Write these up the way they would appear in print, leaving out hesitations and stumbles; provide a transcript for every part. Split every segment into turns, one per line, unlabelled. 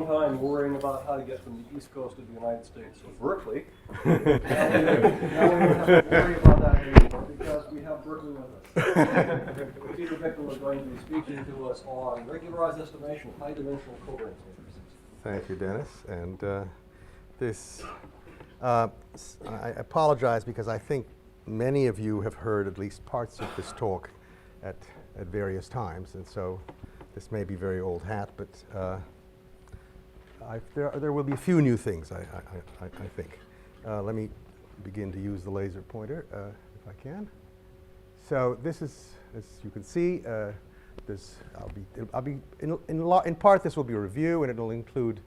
long time worrying about how to get from the east coast of the United States to Berkeley. Now we don't have to worry about that anymore because we have Berkeley with us. Peter Bickel is going to be speaking to us on regularized estimation of high-dimensional covariance matrices.
Thank you, Dennis. And I apologize because I think many of you have heard at least parts of this talk at various times, and so this may be very old hat, but there will be a few new things, I think. Let me begin to use the laser pointer, if I can. So this is, as you can see, in part this will be a review, and it will include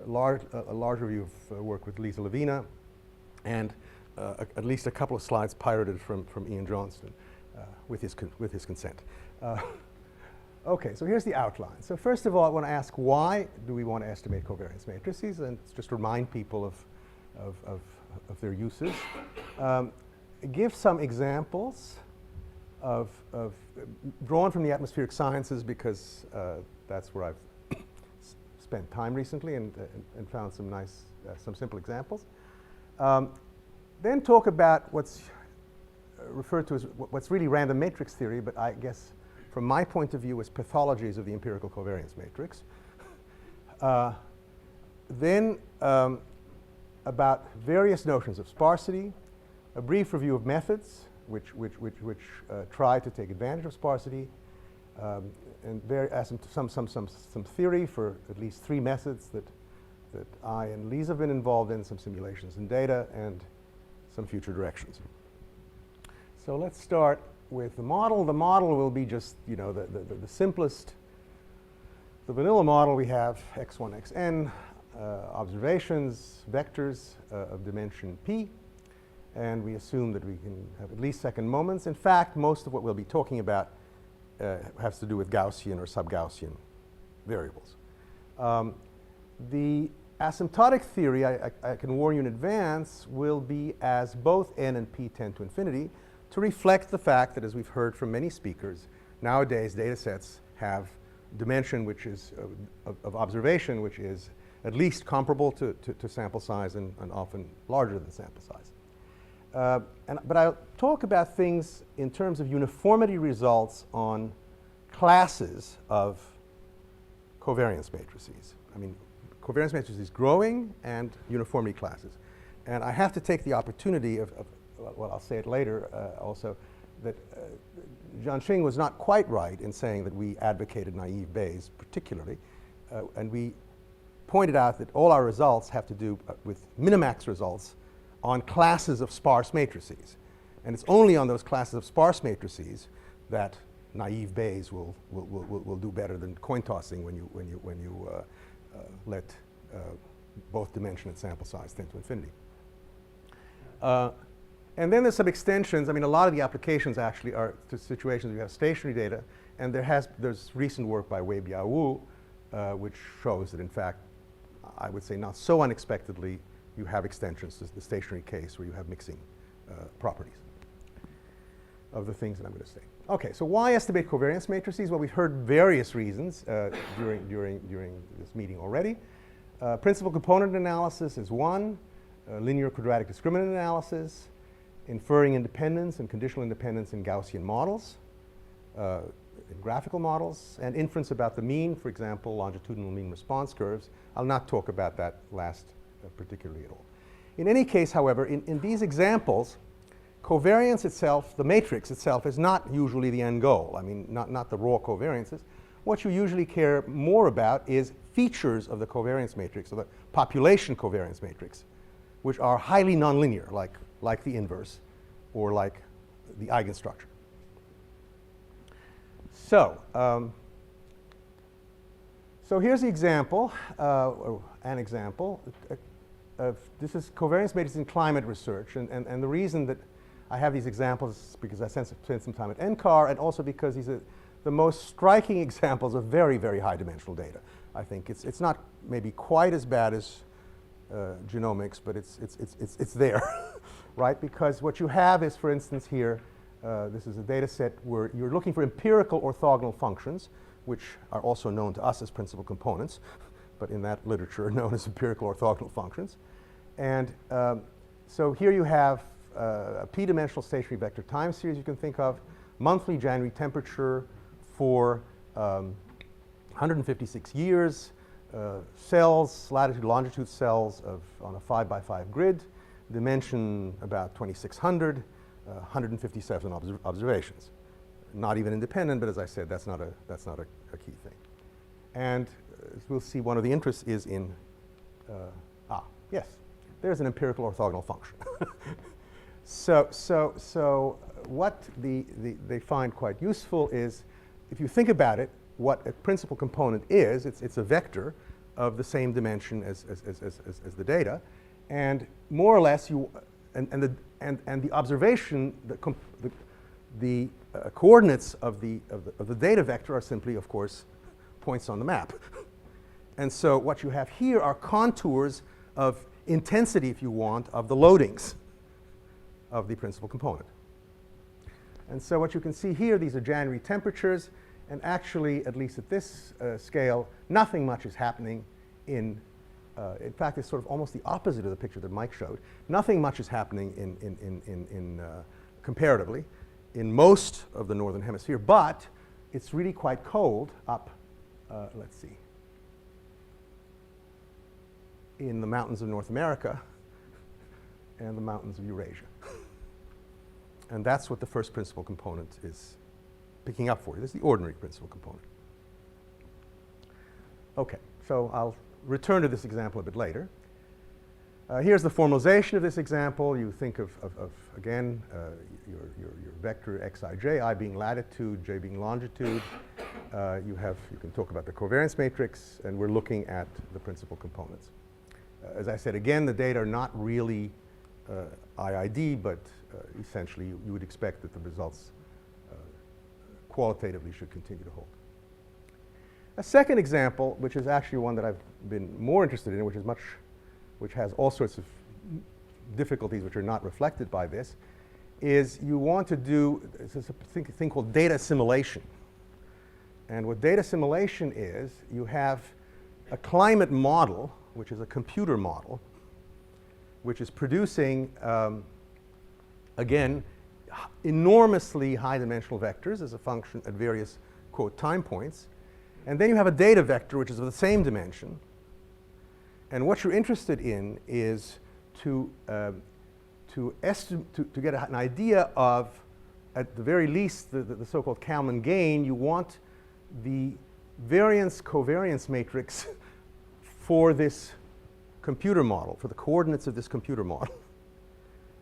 a large review of work with Lisa Lavina, and at least a couple of slides pirated from Ian Johnston with his consent. Okay, so here's the outline. So first of all, I want to ask, why do we want to estimate covariance matrices? And just remind people of their uses. Give some examples drawn from the atmospheric sciences, because that's where I've spent time recently and found some nice, some simple examples. Then talk about what's referred to as what's really random matrix theory, but I guess from my point of view as pathologies of the empirical covariance matrix. Then about various notions of sparsity, a brief review of methods which try to take advantage of sparsity, and some theory for at least 3 methods that I and Lisa have been involved in, some simulations and data, and some future directions. So let's start with the model. The model will be just, the simplest. The vanilla model, we have x1, xn, observations, vectors of dimension p, and we assume that we can have at least second moments. In fact, most of what we'll be talking about has to do with Gaussian or sub-Gaussian variables. The asymptotic theory, I can warn you in advance, will be as both n and p tend to infinity, to reflect the fact that, as we've heard from many speakers, nowadays data sets have dimension which is of observation, which is at least comparable to sample size and often larger than sample size. But I'll talk about things in terms of uniformity results on classes of covariance matrices. I mean, covariance matrices growing and uniformity classes. And I have to take the opportunity well, I'll say it later also, that Jianxing was not quite right in saying that we advocated naive Bayes particularly. And we pointed out that all our results have to do with minimax results on classes of sparse matrices. And it's only on those classes of sparse matrices that naive Bayes will do better than coin tossing when you let both dimension and sample size tend to infinity. And then there's some extensions. I mean, a lot of the applications actually are to situations where you have stationary data, and there's recent work by Wei Biao Wu, which shows that, in fact, I would say not so unexpectedly, you have extensions to the stationary case where you have mixing properties of the things that I'm going to say. Okay, so why estimate covariance matrices? Well, we've heard various reasons during this meeting already. Principal component analysis is one. Linear quadratic discriminant analysis, inferring independence and conditional independence in Gaussian models, in graphical models, and inference about the mean, for example, longitudinal mean response curves. I'll not talk about that last particularly at all. In any case, however, in these examples, covariance itself, the matrix itself, is not usually the end goal. I mean, not the raw covariances. What you usually care more about is features of the covariance matrix, or the population covariance matrix, which are highly nonlinear, like the inverse or like the eigenstructure. So, so here's the example, or an example of this is covariance matrices in climate research, and the reason that I have these examples is because I spent some time at NCAR, and also because these are the most striking examples of very, very high dimensional data. I think it's not maybe quite as bad as genomics, but it's there, right? Because what you have is, for instance, here, this is a data set where you're looking for empirical orthogonal functions, which are also known to us as principal components. but in that literature known as empirical orthogonal functions. And so here you have a p-dimensional stationary vector time series you can think of, monthly January temperature for 156 years, cells, latitude, longitude cells on a 5x5 grid, dimension about 2,600, 157 observations. Not even independent, but as I said, that's not a key thing. And as we'll see, one of the interests is in, yes, there's an empirical orthogonal function. So what they find quite useful is, if you think about it, what a principal component is, it's a vector of the same dimension as the data, and more or less the observation, the coordinates of the data vector are simply, of course, points on the map. And so what you have here are contours of intensity, if you want, of the loadings of the principal component. And so what you can see here, these are January temperatures, and actually, at least at this scale, nothing much is happening in fact, it's sort of almost the opposite of the picture that Mike showed. Nothing much is happening comparatively in most of the northern hemisphere, but it's really quite cold up, let's see, in the mountains of North America and the mountains of Eurasia. And that's what the first principal component is picking up for you. This is the ordinary principal component. Okay, so I'll return to this example a bit later. Here's the formalization of this example. You think of again, your vector xij, I being latitude, j being longitude. You can talk about the covariance matrix, and we're looking at the principal components. As I said, again, the data are not really IID, but essentially you would expect that the results qualitatively should continue to hold. A second example, which is actually one that I've been more interested in, which has all sorts of difficulties which are not reflected by this, is you want to do a thing called data assimilation. And what data assimilation is, you have a climate model, which is a computer model, which is producing, again, enormously high-dimensional vectors as a function at various, quote, time points. And then you have a data vector, which is of the same dimension. And what you're interested in is to get an idea of, at the very least, the so-called Kalman gain. You want the variance-covariance matrix for this computer model, for the coordinates of this computer model.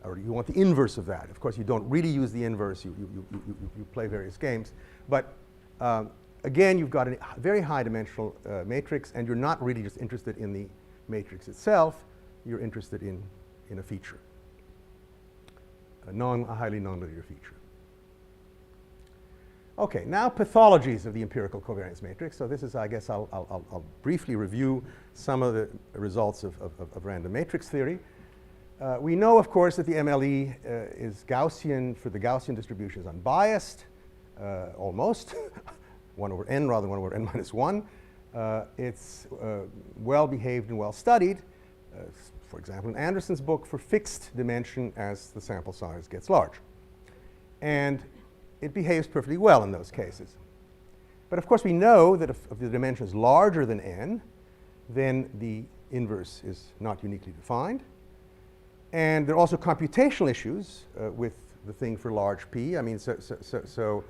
Or you want the inverse of that. Of course, you don't really use the inverse. You play various games. But again, you've got a very high-dimensional matrix, and you're not really just interested in the matrix itself. You're interested in a feature, a highly nonlinear feature. Okay, now pathologies of the empirical covariance matrix. So this is, I guess, I'll briefly review some of the results of random matrix theory. We know, of course, that the MLE is Gaussian for the Gaussian distribution is unbiased, almost. 1 over n rather than 1 over n minus 1. It's well behaved and well studied, for example, in Anderson's book, for fixed dimension as the sample size gets large. And it behaves perfectly well in those cases. But of course, we know that if the dimension is larger than n, then the inverse is not uniquely defined. And there are also computational issues with the thing for large p. I mean, so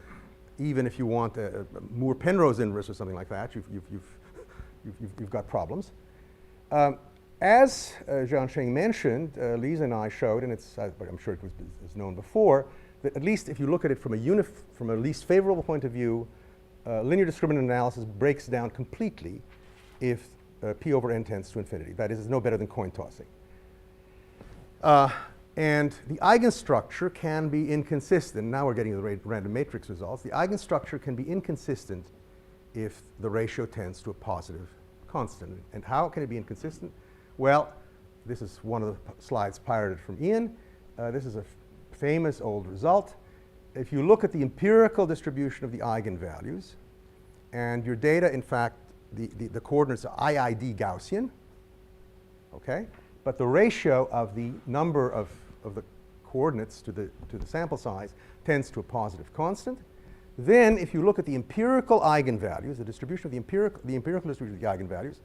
even if you want a Moore-Penrose inverse or something like that, you've got problems. As Jiansheng mentioned, Lisa and I showed, and I'm sure it was known before, that at least if you look at it from a least favorable point of view, linear discriminant analysis breaks down completely if p over n tends to infinity. That is, it's no better than coin tossing. And the eigenstructure can be inconsistent. Now we're getting the random matrix results. The eigenstructure can be inconsistent if the ratio tends to a positive constant. And how can it be inconsistent? Well, this is one of the slides pirated from Ian. This is a famous old result. If you look at the empirical distribution of the eigenvalues, and your data, in fact, the coordinates are IID Gaussian, okay? But the ratio of the number of the coordinates to the sample size tends to a positive constant. Then if you look at the empirical eigenvalues, the distribution of the empirical distribution of the eigenvalues,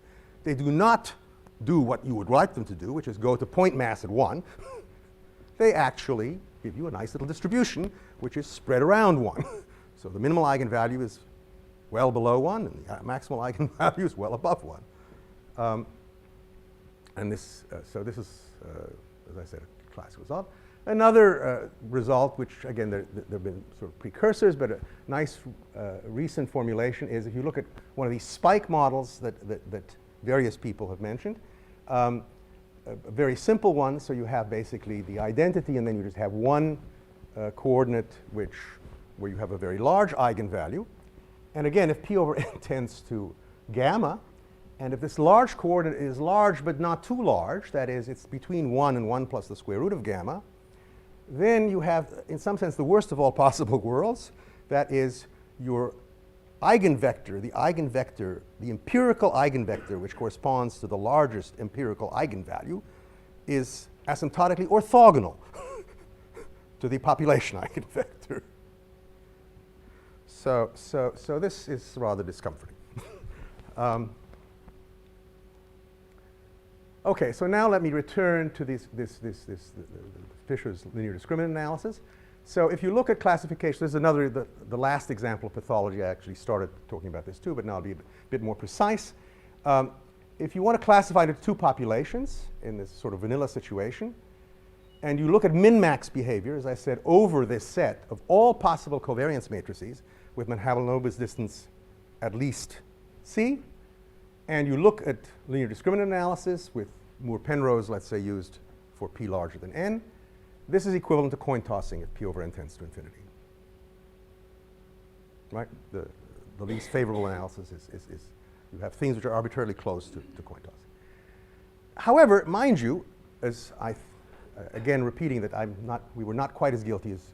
they do not do what you would like them to do, which is go to point mass at 1. They actually give you a nice little distribution, which is spread around 1. So the minimal eigenvalue is well below 1, and the maximal eigenvalue is well above 1. And this, so this is, as I said, a classic result. Another result, which again, there have been sort of precursors, but a nice recent formulation is if you look at one of these spike models that various people have mentioned, a very simple one, so you have basically the identity and then you just have one coordinate where you have a very large eigenvalue. And again, if p over n tends to gamma, and if this large coordinate is large but not too large, that is, it's between 1 and 1 plus the square root of gamma, then you have, in some sense, the worst of all possible worlds. That is, your eigenvector, the empirical eigenvector, which corresponds to the largest empirical eigenvalue, is asymptotically orthogonal to the population eigenvector. So this is rather discomforting. Okay, so now let me return to Fisher's linear discriminant analysis. So if you look at classification, this is another, the last example of pathology. I actually started talking about this too, but now I'll be a bit more precise. If you want to classify it into two populations in this sort of vanilla situation, and you look at min-max behavior, as I said, over this set of all possible covariance matrices with Manhattan-Lobis distance at least C, and you look at linear discriminant analysis with Moore-Penrose, let's say, used for p larger than n, this is equivalent to coin tossing if p over n tends to infinity. Right? The least favorable analysis is you have things which are arbitrarily close to coin tossing. However, mind you, as again repeating that we were not quite as guilty as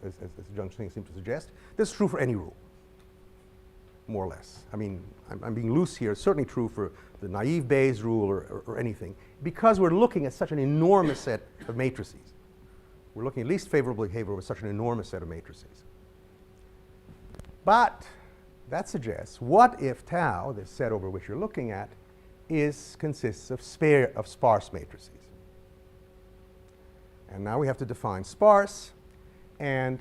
Jung Ching seemed to suggest, this is true for any rule, more or less. I mean, I'm being loose here. It's certainly true for the naive Bayes rule or anything, because we're looking at such an enormous set of matrices. We're looking at least favorable behavior with such an enormous set of matrices. But that suggests, what if tau, this set over which you're looking at, consists of sparse matrices? And now we have to define sparse, and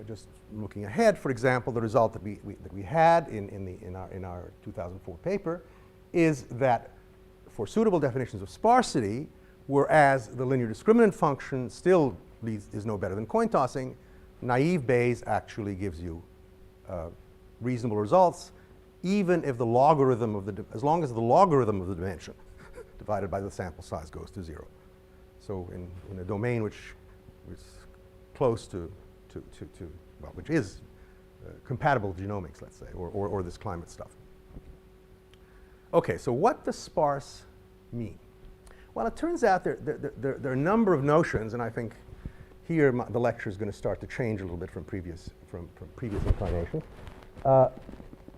just looking ahead, for example, the result that we had in our 2004 paper is that for suitable definitions of sparsity, whereas the linear discriminant function still is no better than coin tossing, naive Bayes actually gives you reasonable results, even if the logarithm of as long as the logarithm of the dimension divided by the sample size goes to 0. So in a domain which is close to well, which is compatible with genomics, let's say, or this climate stuff. Okay, so what does sparse mean? Well, it turns out there are a number of notions, and I think here the lecture is going to start to change a little bit from previous incarnations.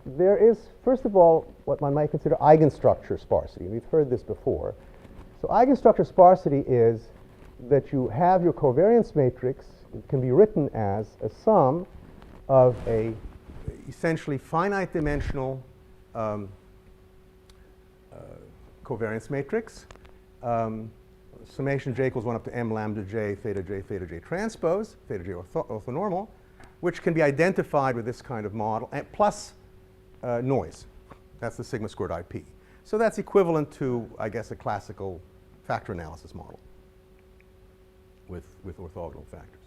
There is, first of all, what one might consider eigenstructure sparsity. We've heard this before. So eigenstructure sparsity is that you have your covariance matrix. It can be written as a sum of a essentially finite dimensional covariance matrix, summation j equals 1 up to m lambda j theta j transpose, theta j orthonormal, which can be identified with this kind of model, and plus noise. That's the sigma squared IP. So that's equivalent to, I guess, a classical factor analysis model with orthogonal factors.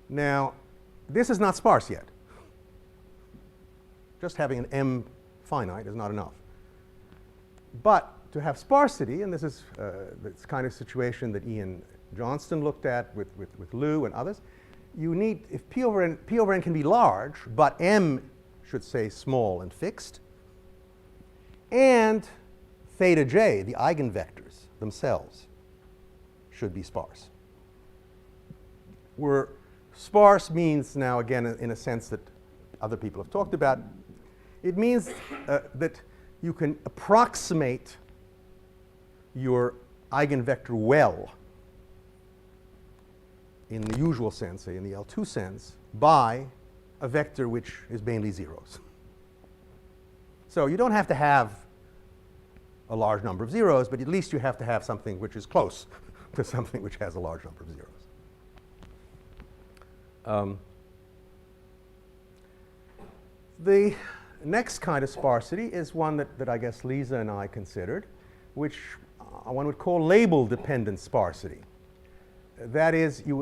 Now, this is not sparse yet. Just having an m finite is not enough. But to have sparsity, and this is this kind of situation that Ian Johnston looked at with Liu and others, you need, if p over n can be large, but m should say small and fixed, and theta j, the eigenvectors themselves, should be sparse. Where sparse means now, again, in a sense that other people have talked about, it means that you can approximate your eigenvector well in the usual sense, say in the L2 sense, by a vector which is mainly zeros. So you don't have to have a large number of zeros, but at least you have to have something which is close to something which has a large number of zeros. The next kind of sparsity is one that I guess Lisa and I considered, which one would call label-dependent sparsity. That is, you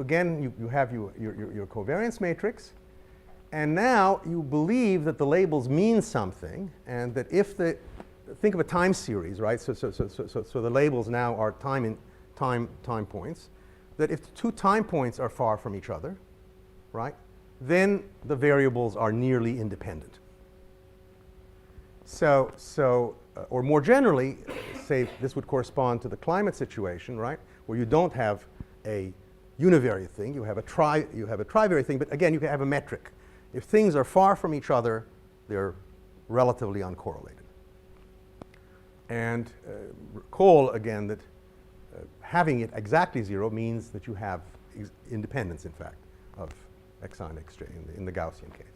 have your covariance matrix, and now you believe that the labels mean something, and that if think of a time series, right? So the labels now are time points. That if the two time points are far from each other, right, then the variables are nearly independent. Or more generally, say this would correspond to the climate situation, right, where you don't have a univariate thing, you have a trivariate thing, but again, you can have a metric. If things are far from each other, they're relatively uncorrelated. And recall again that having it exactly zero means that you have independence, in fact, of xi and xj in the Gaussian case.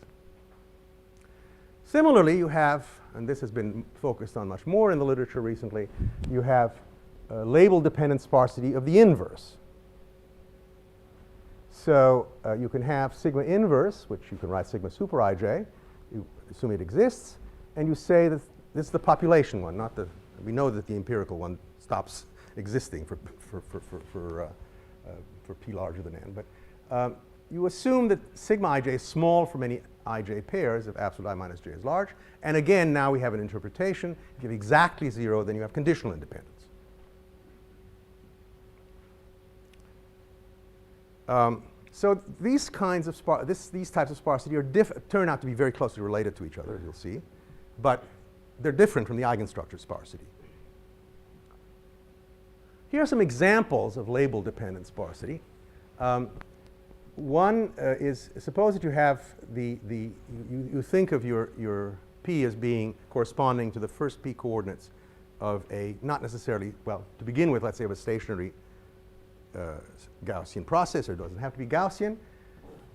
Similarly, you have, and this has been focused on much more in the literature recently, you have label-dependent sparsity of the inverse. So you can have sigma inverse, which you can write sigma super ij, you assume it exists, and you say that this is the population one, not the, we know that the empirical one stops existing for p larger than n, but you assume that sigma ij is small for many ij pairs if absolute I minus j is large, and again, now we have an interpretation. If you have exactly zero, then you have conditional independence. So these kinds of these types of sparsity turn out to be very closely related to each other, as you'll see, but they're different from the eigenstructure sparsity. Here are some examples of label-dependent sparsity. One is, suppose that you have you think of your p as being corresponding to the first p coordinates of a, not necessarily, well, to begin with, let's say of a stationary Gaussian process, or it doesn't have to be Gaussian,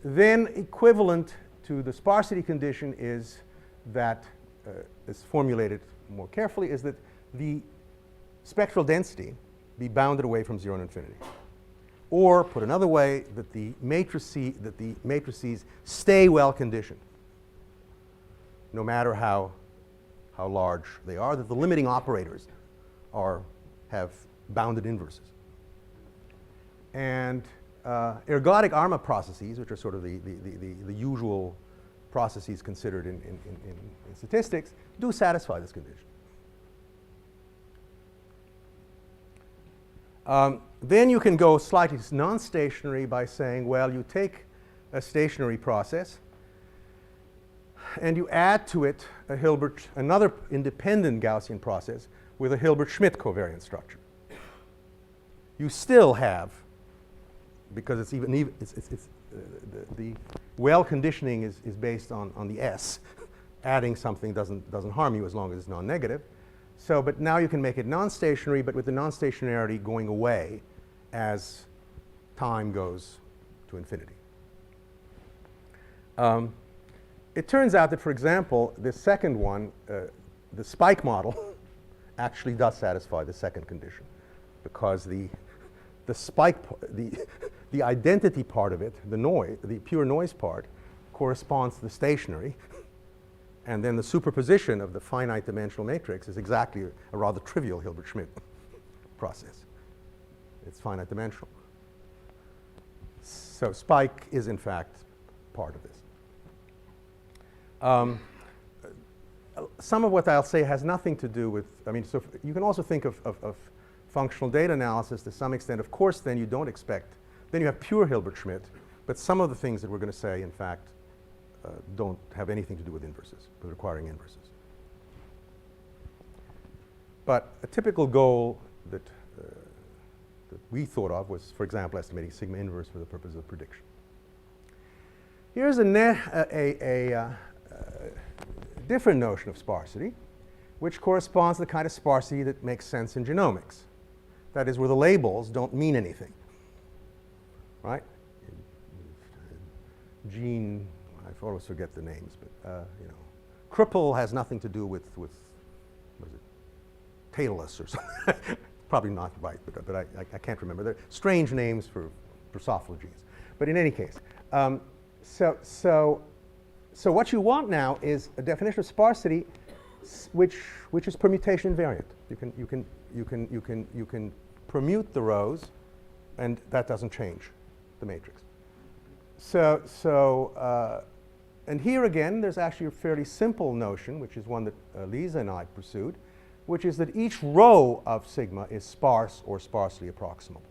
then equivalent to the sparsity condition is that, is formulated more carefully, is that the spectral density be bounded away from 0 and infinity. Or, put another way, that the matrices stay well conditioned, no matter how large they are, that the limiting operators have bounded inverses. And ergodic ARMA processes, which are sort of the usual processes considered in statistics, do satisfy this condition. Then you can go slightly non-stationary by saying, well, you take a stationary process and you add to it another independent Gaussian process with a Hilbert-Schmidt covariance structure. You still have, because it's the well conditioning is based on the S. Adding something doesn't harm you as long as it's non-negative. So, but now you can make it non-stationary, but with the non-stationarity going away as time goes to infinity. It turns out that, for example, this second one, the spike model, actually does satisfy the second condition, because the spike, the identity part of it, the noise, the pure noise part, corresponds to the stationary. And then the superposition of the finite dimensional matrix is exactly a rather trivial Hilbert-Schmidt process. It's finite dimensional. So spike is, in fact, part of this. Some of what I'll say has nothing to do with, I mean, so you can also think of functional data analysis to some extent. Of course, then you don't expect, then you have pure Hilbert-Schmidt, but some of the things that we're going to say, in fact, don't have anything to do with inverses, with requiring inverses. But a typical goal that we thought of was, for example, estimating sigma inverse for the purpose of prediction. Here's a different notion of sparsity, which corresponds to the kind of sparsity that makes sense in genomics. That is, where the labels don't mean anything, right? Gene, I always forget the names, but you know, cripple has nothing to do with what is it, tailless or something. Probably not right, but I can't remember. They're strange names for Drosophila genes. But in any case, so what you want now is a definition of sparsity which is permutation invariant. You can permute the rows, and that doesn't change the matrix. And here again, there's actually a fairly simple notion, which is one that Lisa and I pursued, which is that each row of sigma is sparse or sparsely approximable.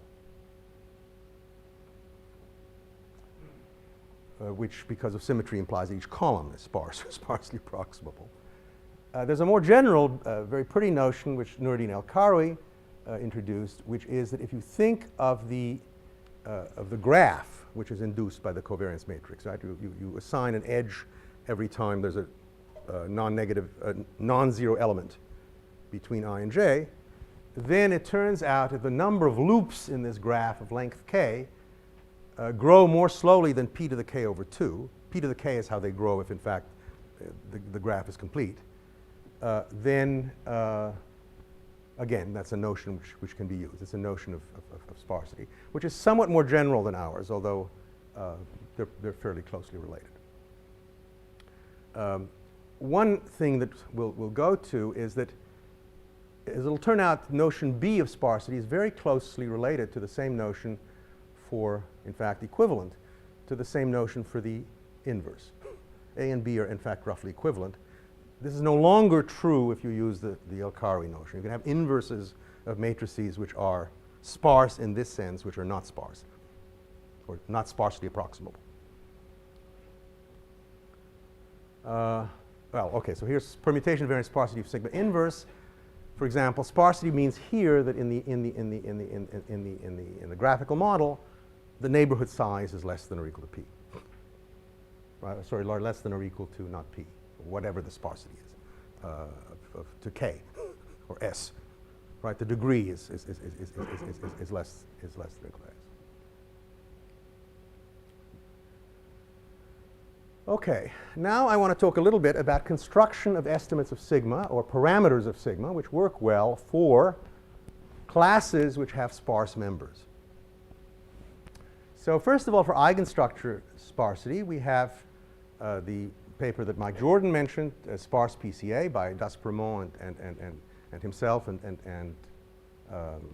Which, because of symmetry, implies each column is sparse or sparsely approximable. There's a more general, very pretty notion which Nuruddin al-Karoui introduced, which is that if you think of the graph which is induced by the covariance matrix, right? You assign an edge every time there's a non-negative, non-zero element between I and j, then it turns out that the number of loops in this graph of length k grow more slowly than p to the k over 2. P to the k is how they grow if, in fact, the graph is complete. Then, again, that's a notion which can be used. It's a notion of sparsity, which is somewhat more general than ours, although they're fairly closely related. One thing that we'll go to is that, as it'll turn out, notion B of sparsity is very closely related to the same notion for, in fact, equivalent to the same notion for the inverse. A and B are, in fact, roughly equivalent. This is no longer true if you use the al-Karoui notion. You can have inverses of matrices which are sparse in this sense, which are not sparse, or not sparsely approximable. Well, okay, so here's permutation variance sparsity of sigma inverse. For example, sparsity means here that in the graphical model, the neighborhood size is less than or equal to p. Right? Sorry, less than or equal to not p, whatever the sparsity is, to k or s. Right? The degree is less than or equal to s. Okay, now I want to talk a little bit about construction of estimates of sigma, or parameters of sigma, which work well for classes which have sparse members. So first of all, for eigenstructure sparsity, we have the paper that Mike Jordan mentioned, Sparse PCA by Daspremont and himself and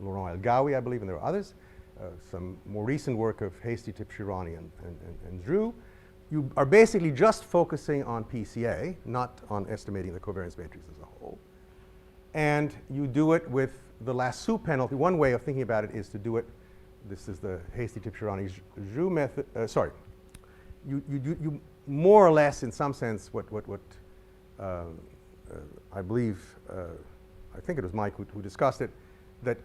Laurent El-Gawi, I believe, and there are others. Some more recent work of Hasty, Tipshirani, and Zhu. You are basically just focusing on PCA, not on estimating the covariance matrix as a whole. And you do it with the lasso penalty. One way of thinking about it is to do it, this is the Hasty, Tipshirani, Zhu method. Sorry. You more or less, in some sense, what I believe, I think it was Mike who discussed it, that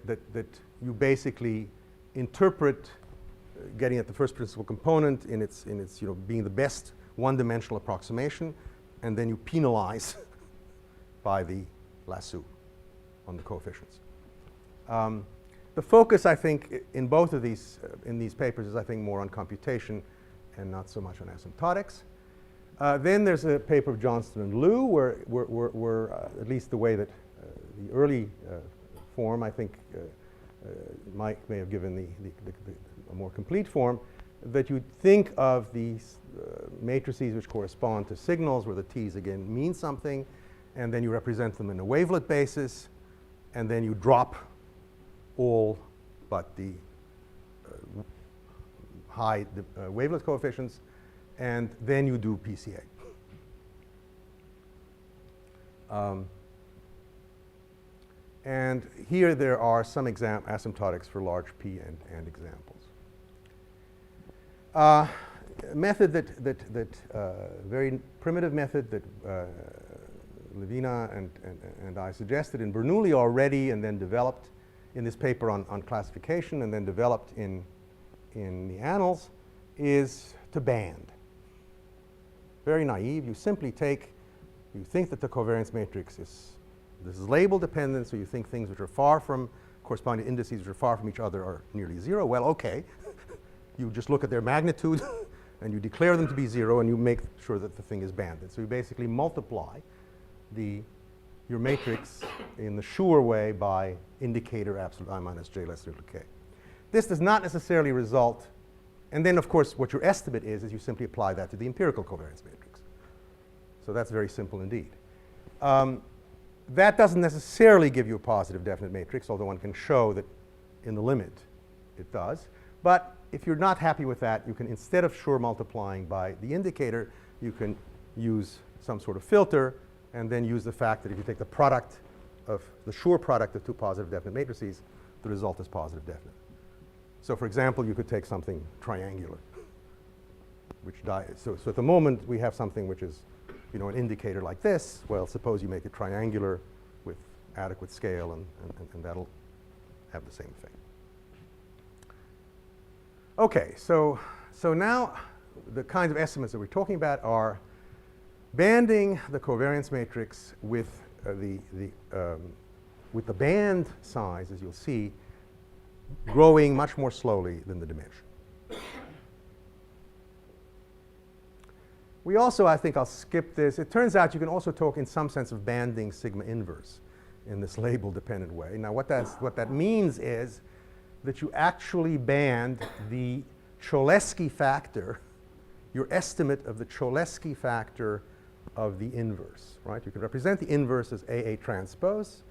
you basically interpret getting at the first principal component in its being the best one-dimensional approximation, and then you penalize by the lasso on the coefficients. The focus, I think, in both of these in these papers is, I think, more on computation and not so much on asymptotics. Then there's a paper of Johnston and Liu where at least the way that the early form, I think Mike may have given a more complete form, that you think of these matrices which correspond to signals where the t's again mean something, and then you represent them in a wavelet basis, and then you drop all but the high wavelet coefficients, and then you do PCA. And here there are some asymptotics for large P and examples. Method very primitive method that Levina and I suggested in Bernoulli already, and then developed in this paper on classification, and then developed in the annals, is to band. Very naive. You simply you think that the covariance matrix is This is label dependent, so you think things which are far from corresponding indices which are far from each other are nearly zero. Well, okay. You just look at their magnitude and you declare them to be zero and you make sure that the thing is banded. So you basically multiply your matrix in the sure way by indicator absolute I minus j less than equal to k. This does not necessarily result, and then of course what your estimate is you simply apply that to the empirical covariance matrix. So that's very simple indeed. That doesn't necessarily give you a positive definite matrix, although one can show that in the limit it does. But if you're not happy with that, you can, instead of sure multiplying by the indicator, you can use some sort of filter and then use the fact that if you take the product of the sure product of two positive definite matrices, the result is positive definite. So for example, you could take something triangular, which so at the moment we have something which is an indicator like this. Well, suppose you make it triangular with adequate scale, and that'll have the same effect. Okay, so now the kinds of estimates that we're talking about are banding the covariance matrix with the band size, as you'll see, growing much more slowly than the dimension. We also, I think I'll skip this. It turns out you can also talk in some sense of banding sigma inverse in this label-dependent way. Now, what that means is that you actually band the Cholesky factor, your estimate of the Cholesky factor of the inverse, right? You can represent the inverse as AA transpose,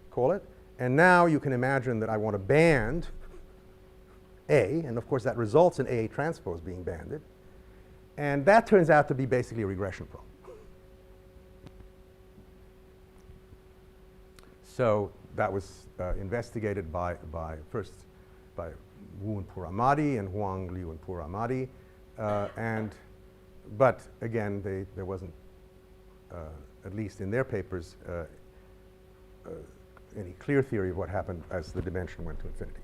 call it, and now you can imagine that I want to band A, and of course that results in AA transpose being banded. And that turns out to be basically a regression problem. So that was investigated first by Wu and Puramadi and Huang, Liu, and Puramadi. But again, there wasn't, at least in their papers, any clear theory of what happened as the dimension went to infinity.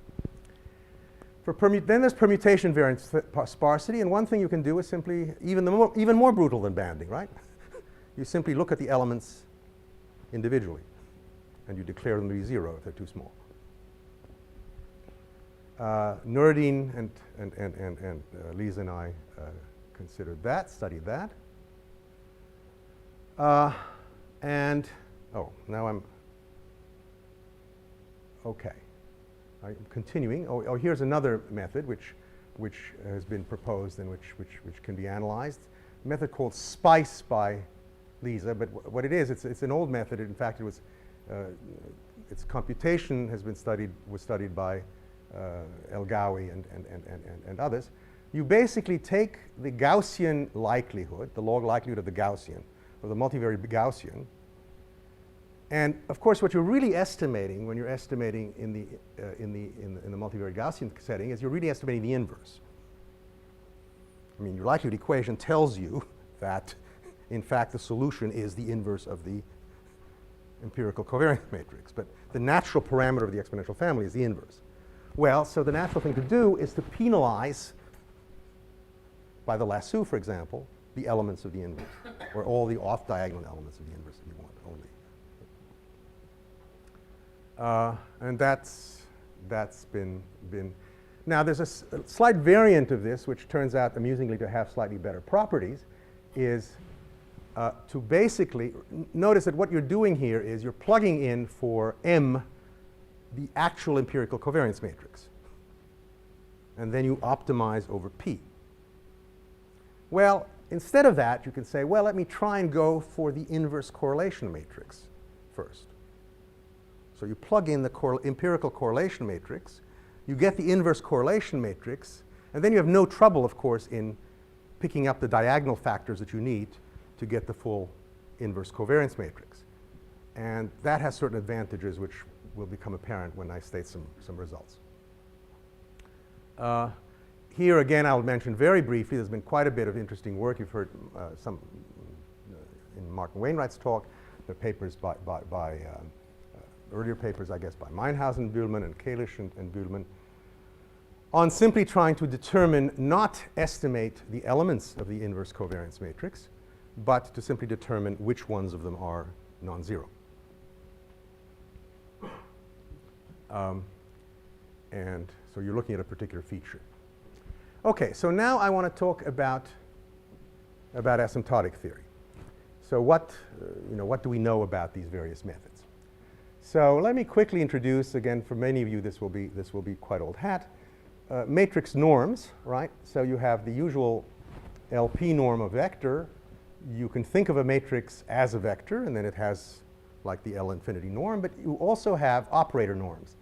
Then there's permutation variance sparsity, and one thing you can do is simply even more brutal than banding, right? You simply look at the elements individually, and you declare them to be zero if they're too small. Nuruddin and Lisa and I considered that, studied that. Now I'm okay. I'm continuing. Here's another method which has been proposed and which can be analyzed. A method called SPICE by Lisa, but what it is, it's an old method. In fact, its computation was studied by El Gawi and others. You basically take the Gaussian likelihood, the log likelihood of the Gaussian, or the multivariate Gaussian, and of course, what you're really estimating when you're estimating in the multivariate Gaussian setting is you're really estimating the inverse. I mean, your likelihood equation tells you that, in fact, the solution is the inverse of the empirical covariance matrix. But the natural parameter of the exponential family is the inverse. Well, so the natural thing to do is to penalize, by the lasso, for example, the elements of the inverse, or all the off-diagonal elements of the inverse if you want only. And that's been. Now there's a slight variant of this, which turns out amusingly to have slightly better properties, is to basically notice that what you're doing here is you're plugging in for M the actual empirical covariance matrix, and then you optimize over P. Well, instead of that, you can say, well, let me try and go for the inverse correlation matrix first. So you plug in the empirical correlation matrix, you get the inverse correlation matrix, and then you have no trouble, of course, in picking up the diagonal factors that you need to get the full inverse covariance matrix. And that has certain advantages which will become apparent when I state some results. Here again, I'll mention very briefly, there's been quite a bit of interesting work. You've heard some in Martin Wainwright's talk. There are papers by earlier papers, I guess, by Meinhausen, Bühlmann, and Kalish and Bühlmann, on simply trying to determine, not estimate the elements of the inverse covariance matrix, but to simply determine which ones of them are non-zero. And so you're looking at a particular feature. Okay, so now I want to talk about asymptotic theory. So what do we know about these various methods? So let me quickly introduce, again, for many of you this will be quite old hat, matrix norms, right? So you have the usual LP norm of vector. You can think of a matrix as a vector, and then it has like the L infinity norm, but you also have operator norms.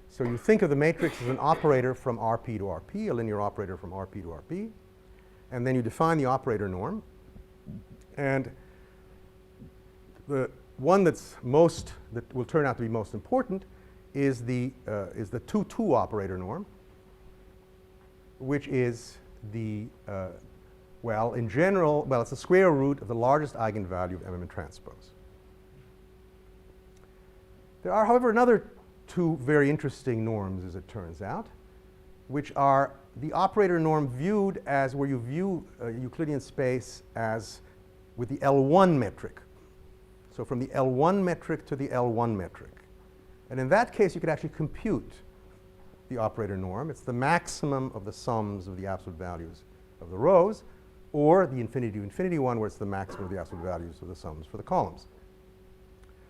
So you think of the matrix as an operator from Rp to Rp, a linear operator from Rp to Rp, and then you define the operator norm. And the one that will turn out to be most important is the 2-2 operator norm, which is the in general, it's the square root of the largest eigenvalue of MM transpose. There are, however, another two very interesting norms, as it turns out, which are the operator norm viewed as where you view a Euclidean space as with the L1 metric. So from the L1 metric to the L1 metric. And in that case, you could actually compute the operator norm. It's the maximum of the sums of the absolute values of the rows, or the infinity to infinity one, where it's the maximum of the absolute values of the sums for the columns.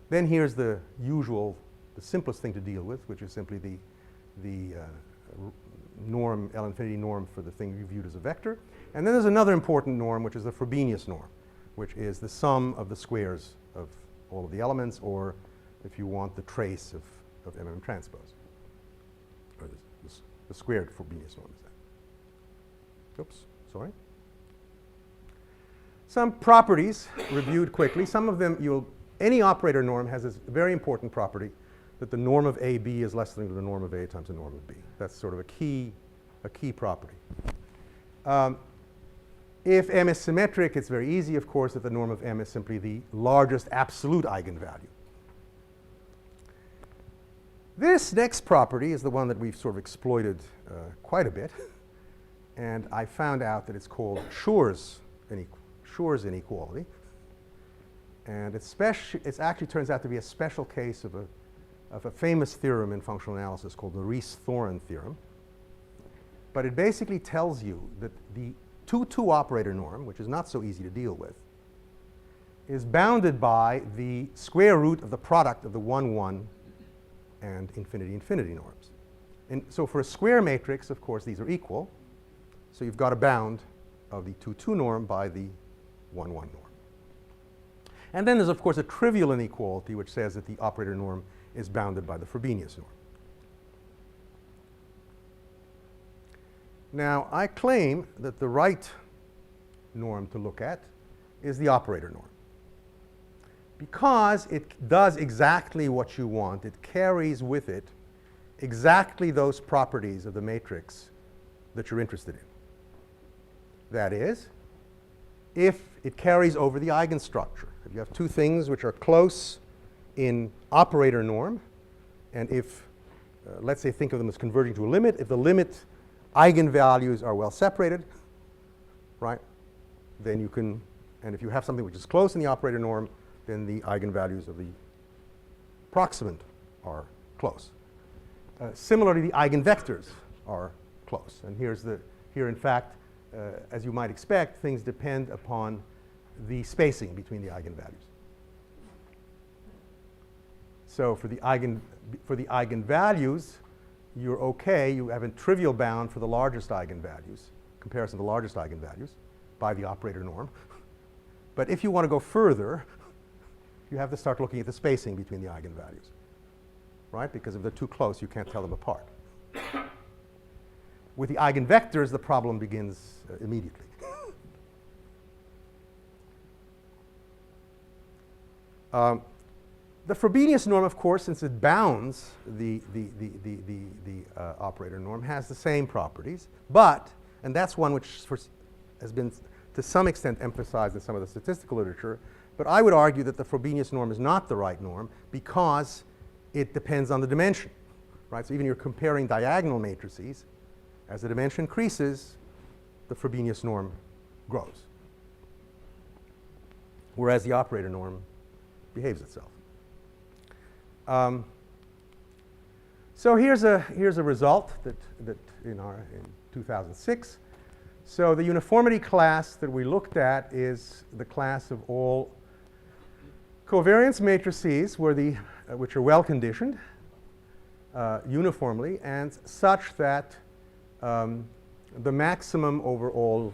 Then here's the simplest thing to deal with, which is simply the norm, L infinity norm for the thing you viewed as a vector. And then there's another important norm, which is the Frobenius norm, which is the sum of the squares of all of the elements, or if you want, the trace of MM transpose, or the squared Frobenius norm is that. Oops, sorry. Some properties reviewed quickly. Some of them, any operator norm has this very important property that the norm of AB is less than the norm of A times the norm of B. That's sort of a key property. If M is symmetric, it's very easy, of course, that the norm of M is simply the largest absolute eigenvalue. This next property is the one that we've sort of exploited quite a bit, and I found out that it's called Schur's inequality. And it actually turns out to be a special case of a famous theorem in functional analysis called the Riesz-Thoren theorem. But it basically tells you that the 2-2 operator norm, which is not so easy to deal with, is bounded by the square root of the product of the 1-1 and infinity norms. And so for a square matrix, of course, these are equal. So you've got a bound of the 2-2 norm by the 1-1 norm. And then there's, of course, a trivial inequality which says that the operator norm is bounded by the Frobenius norm. Now, I claim that the right norm to look at is the operator norm, because it does exactly what you want. It carries with it exactly those properties of the matrix that you're interested in. That is, if it carries over the eigenstructure. If you have two things which are close in operator norm, and if, let's say, think of them as converging to a limit, if the limit eigenvalues are well separated, right, then you can, and if you have something which is close in the operator norm, then the eigenvalues of the proximant are close. Similarly, the eigenvectors are close. And here, in fact, as you might expect, things depend upon the spacing between the eigenvalues. So for the eigenvalues, you're okay. You have a trivial bound for the largest eigenvalues, comparison of the largest eigenvalues by the operator norm. But if you want to go further, you have to start looking at the spacing between the eigenvalues, right? Because if they're too close, you can't tell them apart. With the eigenvectors, the problem begins immediately. The Frobenius norm, of course, since it bounds the operator norm, has the same properties. But, and that's one which has been to some extent emphasized in some of the statistical literature, but I would argue that the Frobenius norm is not the right norm because it depends on the dimension, right? So even you're comparing diagonal matrices, as the dimension increases, the Frobenius norm grows, whereas the operator norm behaves itself. So here's a result that in 2006. So the uniformity class that we looked at is the class of all covariance matrices which are well conditioned uniformly and such that the maximum over all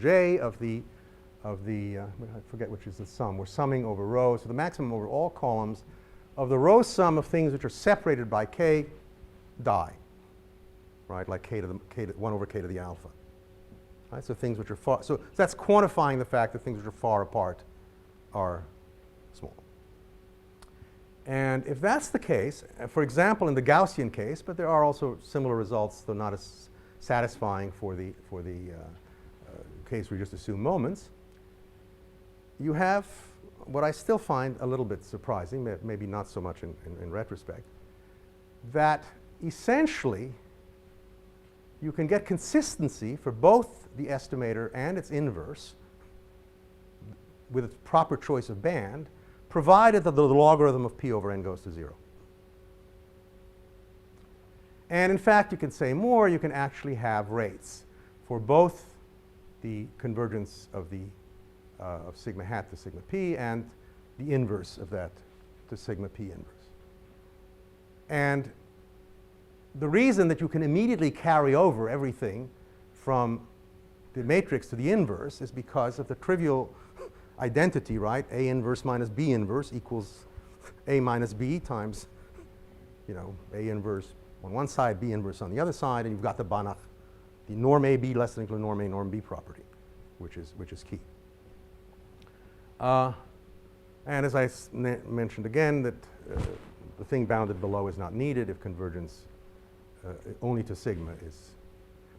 J of the I forget which is the sum. We're summing over rows. So the maximum over all columns of the row sum of things which are separated by k die, right? Like k to the 1 over k to the alpha. Right? So things which are far. So that's quantifying the fact that things which are far apart are small. And if that's the case, for example, in the Gaussian case, but there are also similar results, though not as satisfying for the case we just assume moments, you have what I still find a little bit surprising, maybe not so much in retrospect, that essentially you can get consistency for both the estimator and its inverse with its proper choice of band, provided that the logarithm of p over n goes to 0. And in fact, you can say more. You can actually have rates for both the convergence of sigma hat to sigma p and the inverse of that to sigma p inverse. And the reason that you can immediately carry over everything from the matrix to the inverse is because of the trivial identity, right? A inverse minus B inverse equals A minus B times, A inverse on one side, B inverse on the other side, and you've got the Banach, the norm AB less than or equal to norm A, norm B property, which is key. And as I mentioned again, that the thing bounded below is not needed if convergence only to sigma is.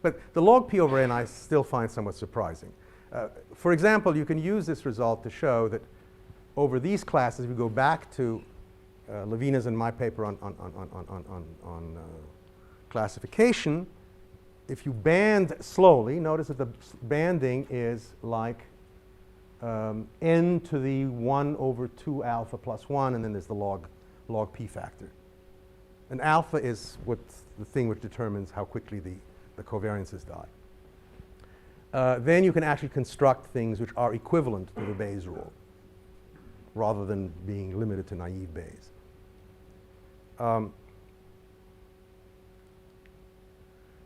But the log p over n I still find somewhat surprising. For example, you can use this result to show that over these classes, we go back to Levina's and my paper on classification. If you band slowly, notice that the banding is like n to the 1 over 2 alpha plus 1, and then there's the log p factor. And alpha is the thing which determines how quickly the covariances die. Then you can actually construct things which are equivalent to the Bayes rule, rather than being limited to naive Bayes.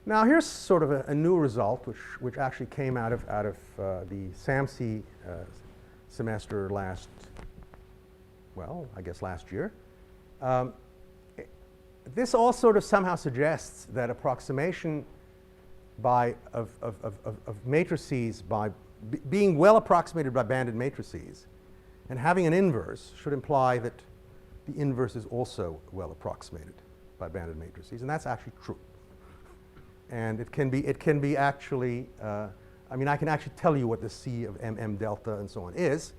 Now here's sort of a new result, which actually came out of the SAMC semester last year. This all sort of somehow suggests that approximation of matrices by being well approximated by banded matrices and having an inverse should imply that the inverse is also well approximated by banded matrices, and that's actually true. And it can be actually, I can actually tell you what the C of MM delta and so on is.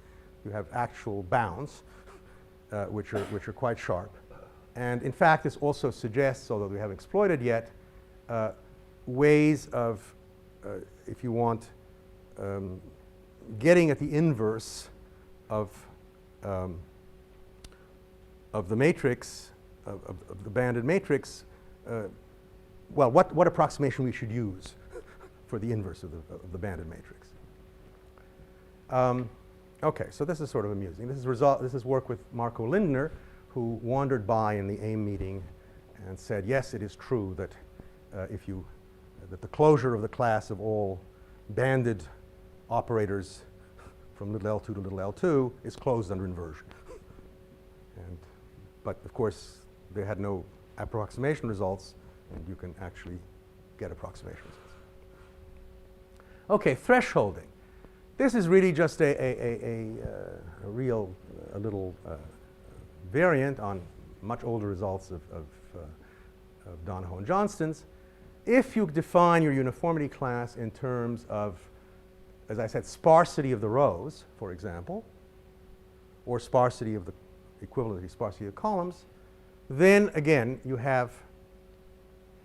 You have actual bounds, which are quite sharp. And in fact, this also suggests, although we haven't exploited yet, ways of, if you want, getting at the inverse of the matrix, of the banded matrix, what approximation we should use for the inverse of the banded matrix. Okay, so this is sort of amusing. This is work with Marco Lindner, who wandered by in the AIM meeting and said, yes, it is true that that the closure of the class of all banded operators from little l2 to little l2 is closed under inversion. But of course, they had no approximation results, and you can actually get approximation results. Okay, thresholding. This is really just a little variant on much older results of Donahoe and Johnston's. If you define your uniformity class in terms of, as I said, sparsity of the rows, for example, or sparsity of the equivalently sparsity of columns, then again you have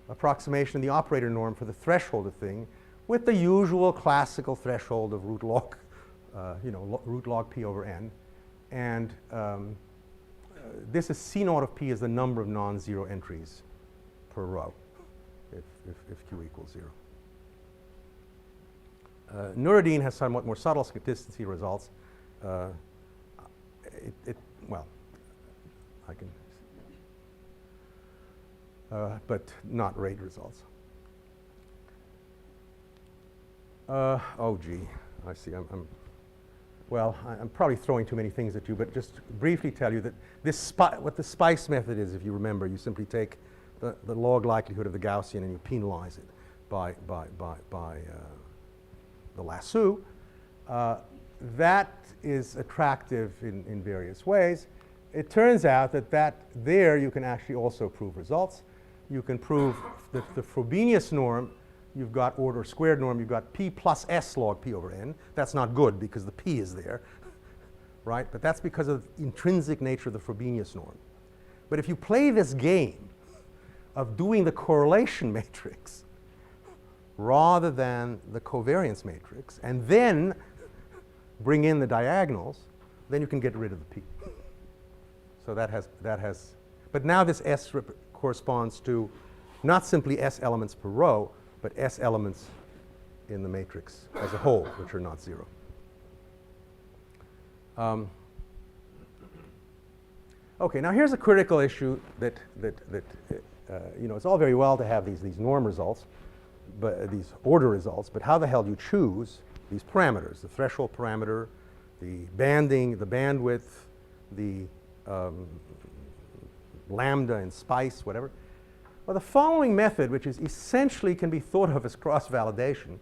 approximation of the operator norm for the threshold of thing with the usual classical threshold of root log p over n. And this is C naught of P is the number of non-zero entries per row if Q equals 0. Nureddin has somewhat more subtle statisticity results. Well, I can, but not rate results. Oh, gee, I see. I'm probably throwing too many things at you, but just briefly tell you that what the SPICE method is, if you remember, you simply take the log likelihood of the Gaussian and you penalize it by the lasso. That is attractive in various ways. It turns out that there you can actually also prove results. You can prove that the Frobenius norm, you've got order squared norm, you've got P plus S log P over N. That's not good because the P is there, right? But that's because of the intrinsic nature of the Frobenius norm. But if you play this game of doing the correlation matrix rather than the covariance matrix, and then bring in the diagonals, then you can get rid of the P. So that has, but now this S corresponds to not simply S elements per row, but S elements in the matrix as a whole, which are not 0. Okay, now here's a critical issue that it's all very well to have these norm results, but these order results, but how the hell do you choose these parameters, the threshold parameter, the banding, the bandwidth, the lambda and SPICE, whatever? Well, the following method, which is essentially can be thought of as cross-validation,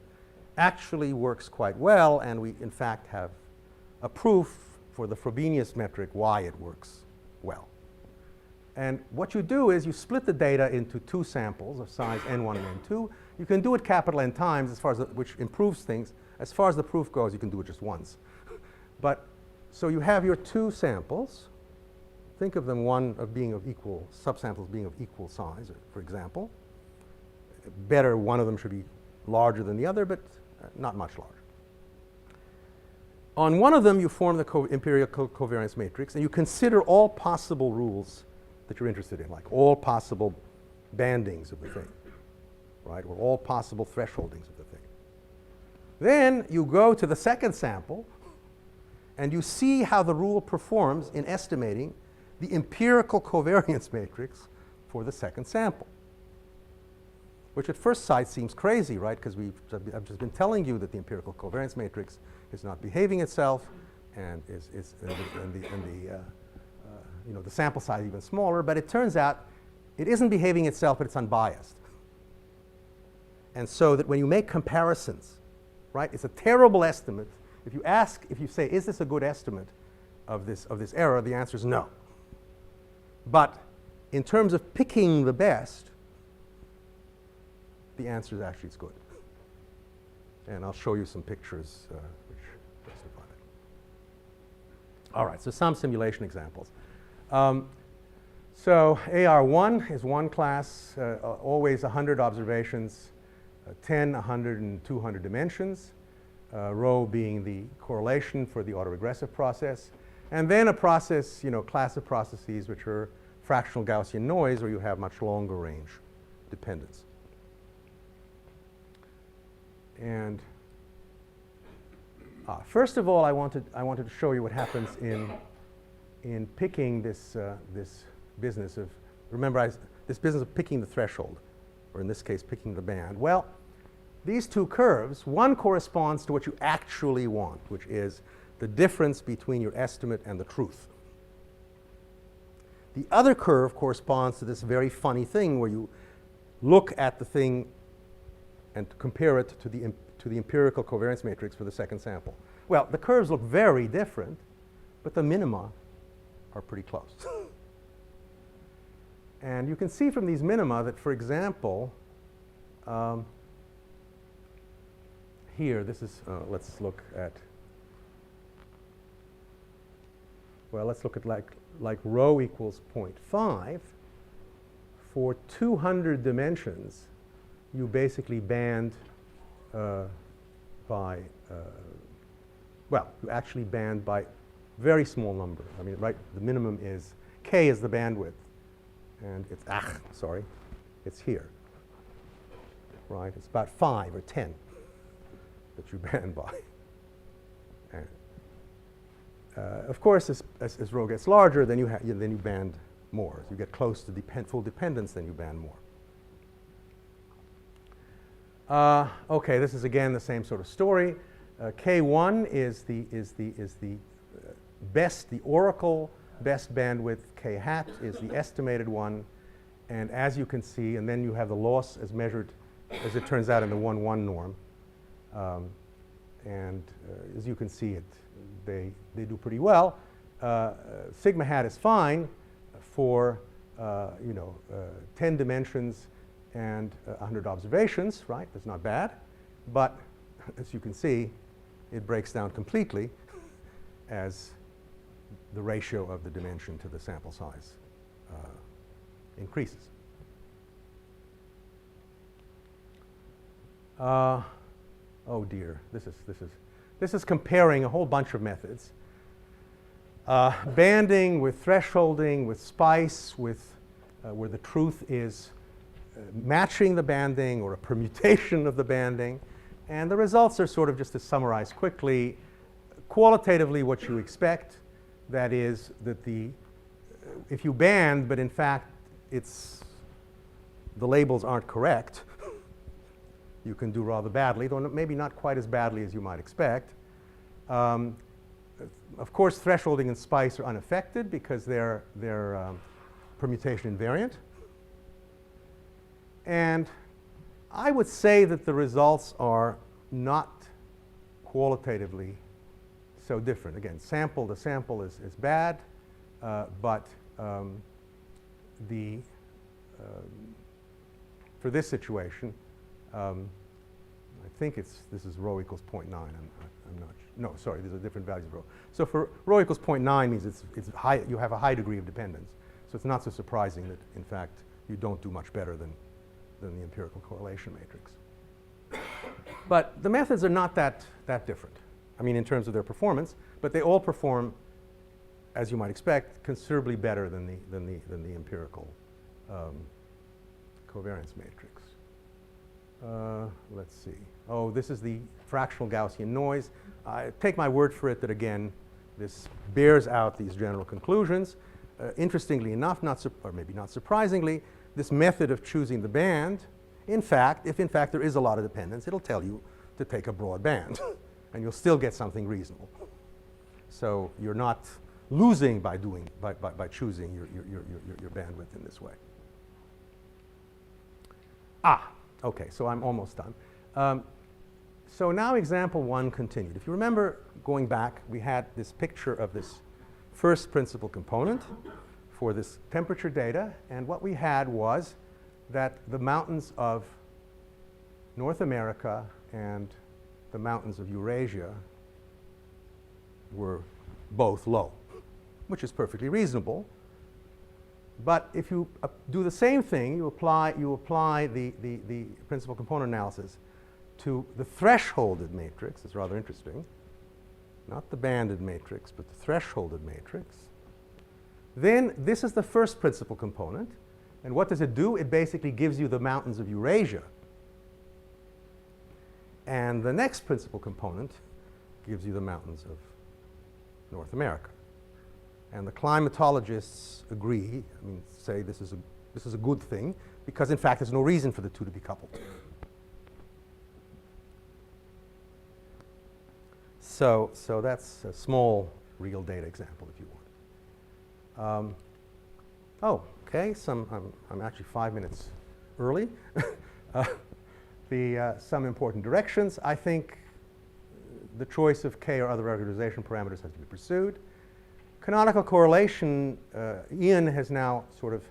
actually works quite well, and we, in fact, have a proof for the Frobenius metric why it works well. And what you do is you split the data into two samples of size n1 and n2. You can do it capital N times, as far as which improves things. As far as the proof goes, you can do it just once. But so you have your two samples. Think of them one of being of equal, subsamples being of equal size, for example. Better, one of them should be larger than the other, but not much larger. On one of them, you form the empirical covariance matrix, and you consider all possible rules that you're interested in, like all possible bandings of the thing, right, or all possible thresholdings of the thing. Then you go to the second sample, and you see how the rule performs in estimating the empirical covariance matrix for the second sample, which at first sight seems crazy, right? Because I've just been telling you that the empirical covariance matrix is not behaving itself, and the sample size is even smaller. But it turns out it isn't behaving itself, but it's unbiased. And so that when you make comparisons, right, it's a terrible estimate. If you say, is this a good estimate of this error, the answer is no. But in terms of picking the best, the answer is actually it's good. And I'll show you some pictures which justify that. All right, so some simulation examples. So AR1 is one class, always 100 observations, 10, 100, and 200 dimensions. Rho being the correlation for the autoregressive process. And then a process, class of processes which are fractional Gaussian noise, where you have much longer range dependence. And first of all, I wanted to show you what happens in picking this business of, remember, this business of picking the threshold, or in this case, picking the band. Well, these two curves, one corresponds to what you actually want, which is the difference between your estimate and the truth. The other curve corresponds to this very funny thing where you look at the thing and compare it to the empirical covariance matrix for the second sample. Well, the curves look very different, but the minima are pretty close. And you can see from these minima that, for example, here, this is, let's look at like rho equals 0.5. For 200 dimensions, you basically band by, you actually band by very small number. I mean, right, the minimum is K is the bandwidth. And it's here. Right? It's about 5 or 10 that you band by. And, of course, as rho gets larger, then you band more. As you get close to full dependence, then you band more. Okay, this is again the same sort of story. K1 is the oracle best bandwidth. K hat is the estimated one. And as you can see, and then you have the loss as measured, as it turns out, in the 1-1 norm. As you can see, they do pretty well. Sigma hat is fine for 10 dimensions and 100 observations, right? That's not bad. But as you can see, it breaks down completely as the ratio of the dimension to the sample size increases. Oh dear, this is comparing a whole bunch of methods. Banding with thresholding, with SPICE, with where the truth is matching the banding or a permutation of the banding. And the results are sort of, just to summarize quickly, qualitatively what you expect. That is that if you band, but in fact the labels aren't correct, you can do rather badly, though maybe not quite as badly as you might expect. Of course, thresholding and SPICE are unaffected because they're permutation invariant. And I would say that the results are not qualitatively so different. Again, the sample is bad, but for this situation, I think this is rho equals 0.9. I'm not. No, sorry, these are different values of rho. So for rho equals 0.9 means it's high. You have a high degree of dependence. So it's not so surprising that, in fact, you don't do much better than the empirical correlation matrix. But the methods are not that different. I mean, in terms of their performance, but they all perform, as you might expect, considerably better than the empirical covariance matrix. Let's see. Oh, this is the fractional Gaussian noise. Take my word for it that, again, this bears out these general conclusions. Interestingly enough, or maybe not surprisingly, this method of choosing the band, in fact, if in fact there is a lot of dependence, it'll tell you to take a broad band, and you'll still get something reasonable. So you're not losing by choosing your bandwidth in this way. Okay, so I'm almost done. So now example 1 continued. If you remember, going back, we had this picture of this first principal component for this temperature data, and what we had was that the mountains of North America and the mountains of Eurasia were both low, which is perfectly reasonable. But if you do the same thing, you apply the principal component analysis to the thresholded matrix. It's rather interesting. Not the banded matrix, but the thresholded matrix. Then this is the first principal component. And what does it do? It basically gives you the mountains of Eurasia. And the next principal component gives you the mountains of North America. And the climatologists agree, say this is a good thing, because in fact there's no reason for the two to be coupled. So that's a small real data example, if you want. Okay, I'm actually 5 minutes early. Some important directions. I think the choice of K or other regularization parameters has to be pursued. Canonical correlation, Ian has now sort of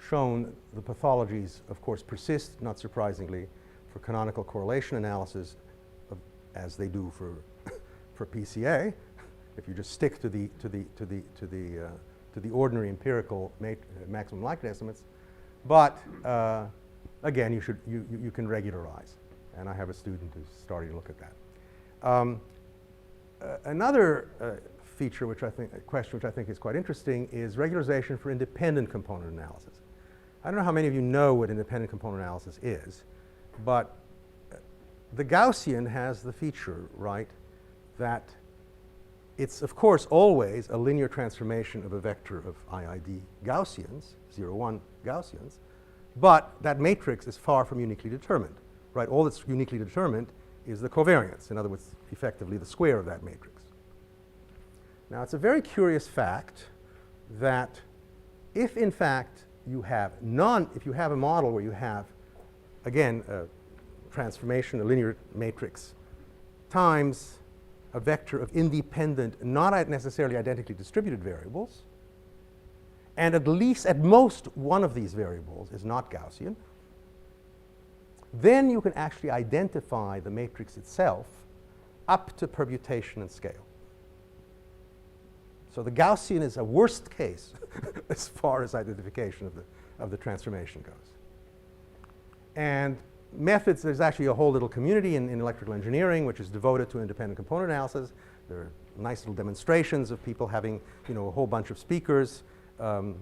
shown the pathologies, of course, persist, not surprisingly, for canonical correlation analysis, as they do for PCA. If you just stick to the ordinary empirical maximum likelihood estimates, but again, you can regularize, and I have a student who's starting to look at that. Another feature, a question which I think is quite interesting, is regularization for independent component analysis. I don't know how many of you know what independent component analysis is, but the Gaussian has the feature, right, that it's, of course, always a linear transformation of a vector of IID Gaussians, 0, 1 Gaussians, but that matrix is far from uniquely determined, right? All that's uniquely determined is the covariance, in other words, effectively the square of that matrix. Now, it's a very curious fact that if, in fact, you have a model where you have, again, a transformation, a linear matrix, times a vector of independent, not necessarily identically distributed variables, and at most one of these variables is not Gaussian, then you can actually identify the matrix itself up to permutation and scale. So the Gaussian is a worst case as far as identification of the transformation goes. And methods, there's actually a whole little community in electrical engineering which is devoted to independent component analysis. There are nice little demonstrations of people having, a whole bunch of speakers, of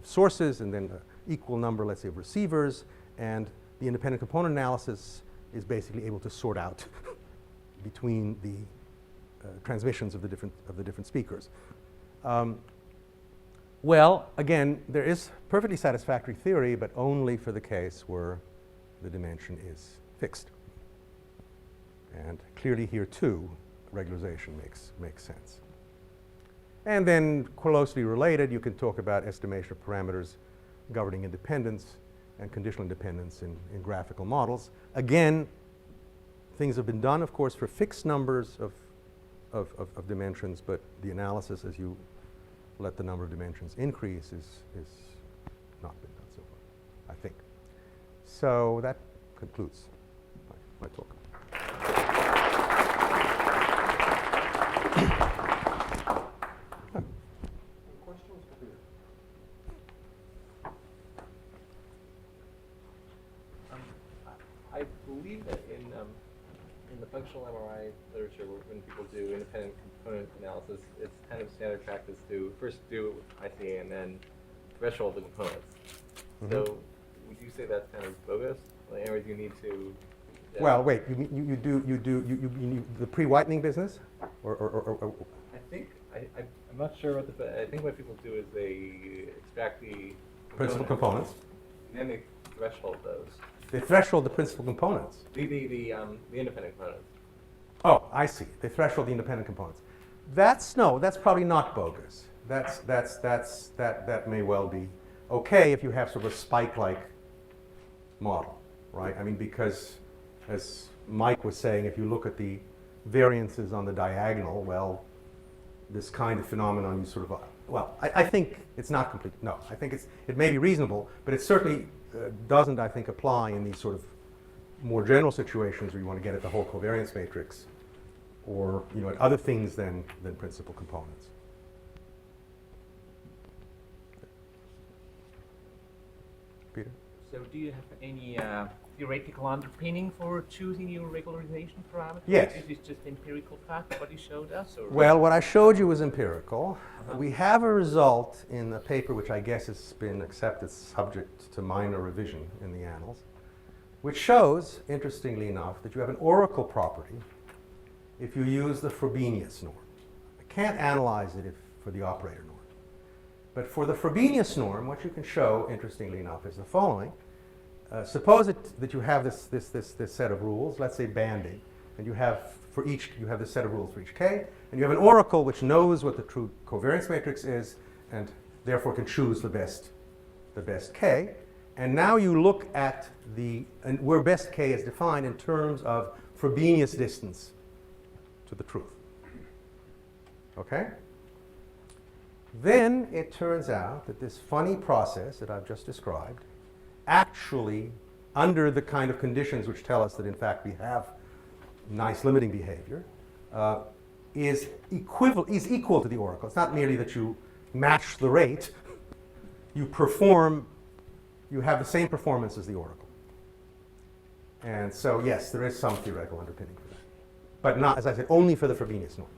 sources, and then an equal number, let's say, of receivers, and the independent component analysis is basically able to sort out between the transmissions of the different speakers. Well, again, there is perfectly satisfactory theory, but only for the case where the dimension is fixed. And clearly here, too, regularization makes sense. And then closely related, you can talk about estimation of parameters governing independence and conditional independence in graphical models. Again, things have been done, of course, for fixed numbers of dimensions, but the analysis as you let the number of dimensions increase is not been done so far, I think. So that concludes my talk.
Questions?
I believe that in the functional MRI literature, when people do independent component analysis, it's kind of standard practice to first do ICA and then threshold the components.
Mm-hmm.
So would you say that's kind of bogus? Or do you need to?
Well, wait. You do the pre-whitening business, or
I think I'm not sure what I think what people do is they extract the
principal components.
and then they threshold those.
They threshold the principal components.
The independent components.
Oh, I see. They threshold the independent components. That's probably not bogus. That may well be okay if you have sort of a spike-like model, right? I mean, because as Mike was saying, if you look at the variances on the diagonal, well, this kind of phenomenon you sort of, well, I think it's not complete. No, I think it may be reasonable, but it certainly doesn't, I think, apply in these sort of more general situations where you want to get at the whole covariance matrix, or at other things than principal components. Peter?
So do you have any theoretical underpinning for choosing your regularization parameter?
Yes.
Is this just empirical fact, what you showed us? Or?
Well, what I showed you was empirical. We have a result in a paper which I guess has been accepted subject to minor revision in the annals, which shows, interestingly enough, that you have an oracle property if you use the Frobenius norm. I can't analyze it for the operator norm. But for the Frobenius norm, what you can show, interestingly enough, is the following. Suppose that you have this set of rules, let's say banding, and you have this set of rules for each k, and you have an oracle which knows what the true covariance matrix is, and therefore can choose the best k. And now you look at where best k is defined in terms of Frobenius distance to the truth. Okay? Then it turns out that this funny process that I've just described actually, under the kind of conditions which tell us that in fact we have nice limiting behavior, is equal to the oracle. It's not merely that you match the rate, you have the same performance as the oracle. And so yes, there is some theoretical underpinning for that. But not, as I said, only for the Frobenius norm.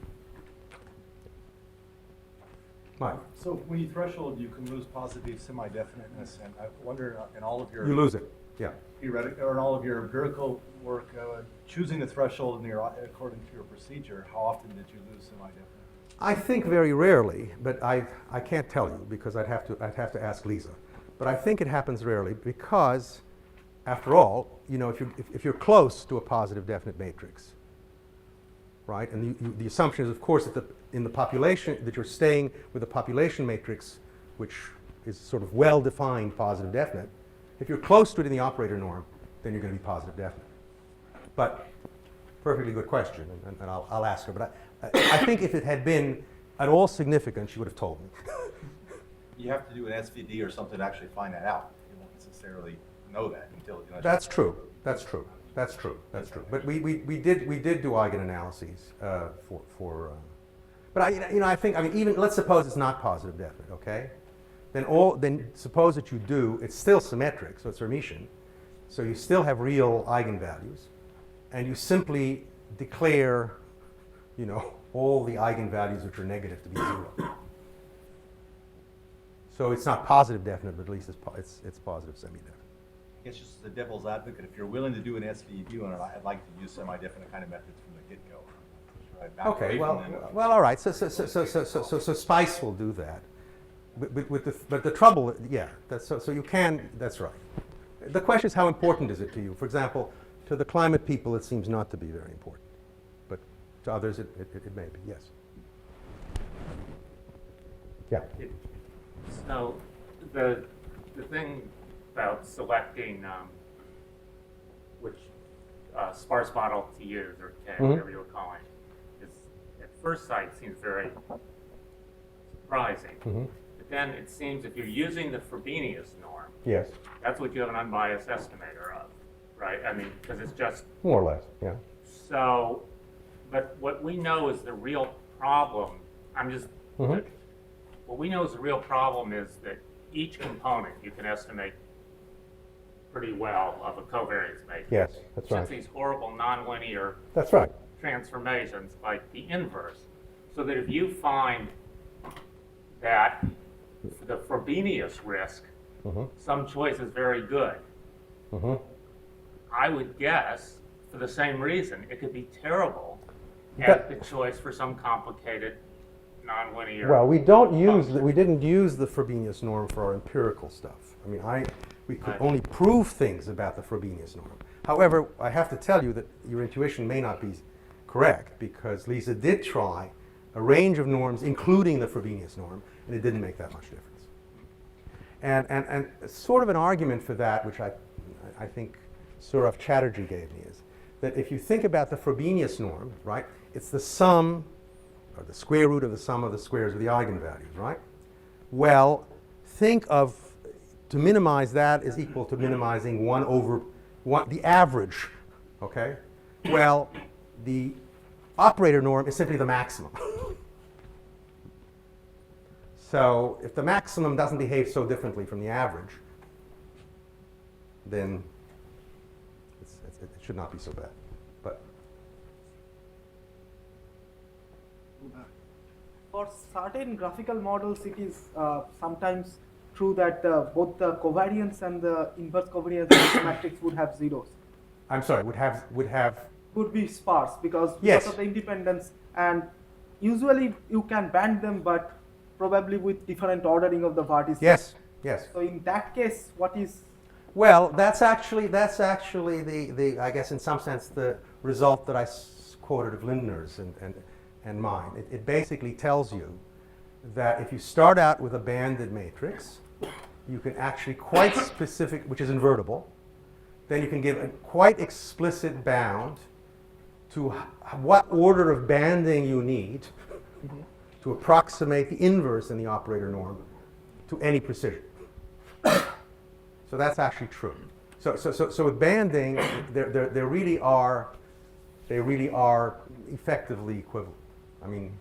Mike,
So when you threshold, you can lose positive semi-definiteness, and I wonder in all of your
you lose it. Yeah.
theoretical or in all of your empirical work, choosing the threshold according to your procedure, how often did you lose semi-definiteness?
I think very rarely, but I can't tell you because I'd have to ask Lisa. But I think it happens rarely because, after all, you know, if you're close to a positive definite matrix, right? And the assumption is, of course, that in the population that you're staying with a population matrix, which is sort of well-defined positive definite. If you're close to it in the operator norm, then you're going to be positive definite. But perfectly good question, and I'll ask her. But I think if it had been at all significant, she would have told me.
You have to do an SVD or something to actually find that out. You won't necessarily know that until you know.
That's true. That's true. That's true. That's true. But we did do eigenanalyses for. But I think even let's suppose it's not positive definite, okay? Then suppose that you do, it's still symmetric, so it's Hermitian. So you still have real eigenvalues, and you simply declare, you know, all the eigenvalues which are negative to be 0. So it's not positive definite, but at least it's positive semi-definite.
I guess just as a devil's advocate, if you're willing to do an SVD on it, I'd like to use semi-definite kind of methods from the get-go.
Okay, well, all right. So Spice will do that, but the trouble, yeah. So you can. That's right. The question is, how important is it to you? For example, to the climate people, it seems not to be very important, but to others, it may be. Yes. Yeah.
So the thing about selecting which sparse model to use, or K, whatever you were calling it, is at first sight seems very surprising. But then it seems if you're using the Frobenius norm,
Yes.
that's what you have an unbiased estimator of, right? I mean, because it's just
More or less. Yeah.
so. But what we know is the real problem. What we know is the real problem is that each component you can estimate pretty well of a covariance matrix.
Yes, that's right.
Since these horrible nonlinear
That's right.
transformations like the inverse. So that if you find that for the Frobenius risk, some choice is very good, I would guess for the same reason it could be terrible as the choice for some complicated nonlinear.
Well, we didn't use the Frobenius norm for our empirical stuff. I mean, we could only prove things about the Frobenius norm. However, I have to tell you that your intuition may not be correct because Lisa did try a range of norms, including the Frobenius norm, and it didn't make that much difference. And sort of an argument for that, which I think Saurav Chatterjee gave me, is that if you think about the Frobenius norm, right, it's the sum or the square root of the sum of the squares of the eigenvalues, right? Well, to minimize that is equal to minimizing 1 over the average, okay? Well, the operator norm is simply the maximum. So if the maximum doesn't behave so differently from the average, then it should not be so bad. But
for certain graphical models, it is sometimes true that both the covariance and the inverse covariance matrix would have zeros.
I'm sorry, would
be sparse because
Yes.
of the independence, and usually you can band them, but probably with different ordering of the vertices.
yes.
So in that case, what is?
Well, that's actually the I guess in some sense the result that I quoted of Lindner's and mine. It basically tells you that if you start out with a banded matrix, you can actually quite specific, which is invertible, then you can give a quite explicit bound to what order of banding you need to approximate the inverse in the operator norm to any precision. So that's actually true. So with banding, they really are effectively equivalent. I mean,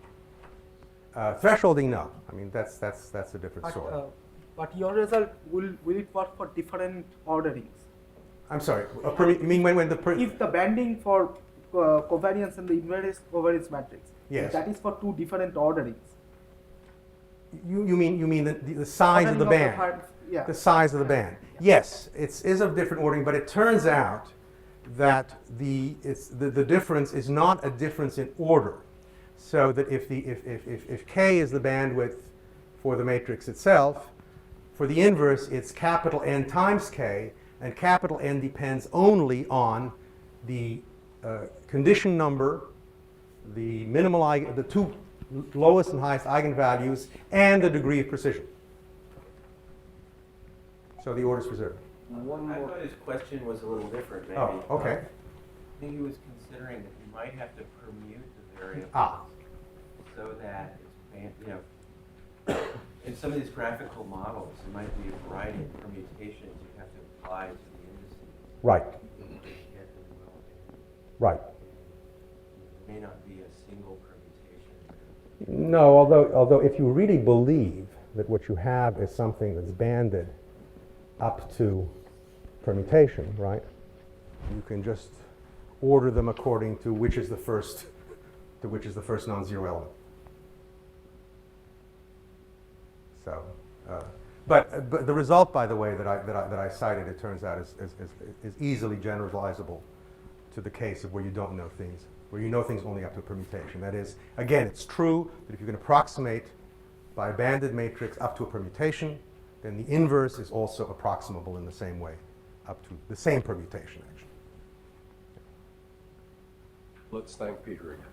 thresholding, no. I mean, that's a different story.
But your result will it work for different orderings?
I'm sorry. You mean when the
If the banding for covariance and the inverse covariance matrix,
Yes.
that is for two different orderings.
You mean the size of the
Ordering
band?
part- yeah.
The size of the band. Yes, it is of different ordering, but it turns out that the difference is not a difference in order. So that if K is the bandwidth for the matrix itself, for the inverse it's capital N times K, and capital N depends only on the condition number, the the two lowest and highest eigenvalues, and the degree of precision. So the order is preserved.
One
I
more.
thought his question was a little different, maybe.
Oh, okay.
I think he was considering that you might have to permute the variables
Ah.
so that it's, in some of these graphical models, there might be a variety of permutations you have to apply to the indices
Right,
to get them well.
right.
There may not be a single permutation.
No, although if you really believe that what you have is something that's banded up to permutation, right? You can just order them according to which is the first non-zero element. So, but the result, by the way, that I cited, it turns out, is easily generalizable to the case of where you don't know things, where you know things only up to a permutation. That is, again, it's true that if you can approximate by a banded matrix up to a permutation, then the inverse is also approximable in the same way, up to the same permutation, actually.
Let's thank Peter again.